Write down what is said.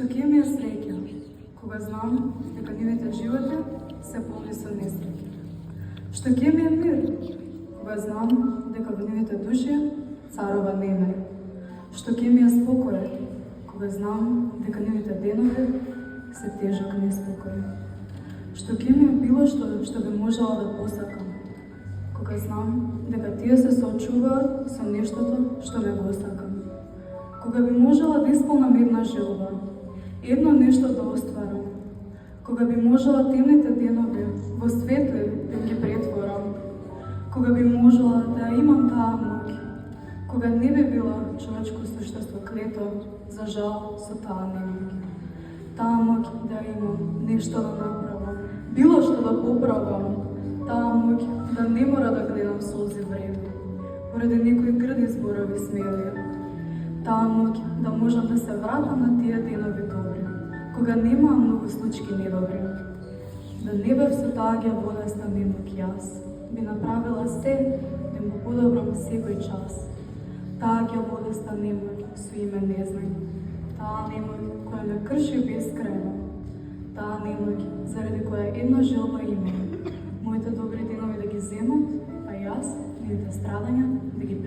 Што ќе ми е среќа, кога знам дека нивните животи се полни со несреќа. Што ќе ми е мир, кога знам дека во нивните души царува немир. Што ќе ми е спокој, кога знам дека нивните денови се тежок неспокој. Што ќе ми е било што би можела да посакам, кога знам дека тие се соочуваат со нештото што ме го сакам. Кога би можела да исполнам една желба, едно нешто да остварам, кога би можела темните денови во светли да ги претворам, кога би можела да имам таа моќ, кога не би била човечко суштество клето, за жал со таа немоќ. Таа моќ да имам нешто да направам, било што да поправам, таа моќ да не мора да гледам солзи вредни, поради некои грди зборови смели. Таа моќ да можам да се вратам на тие денови добри, кога нема многу случаи недобри. Да не бев со таа ѓаволесна немоќ јас, би направила се да му подобрам секој час. Таа ѓаволесна немоќ со име не знам, таа немоќ која ме крши бескрајно, таа немоќ заради која една желба имам, моите добри денови да ги земат, а јас, нивните страдања, да ги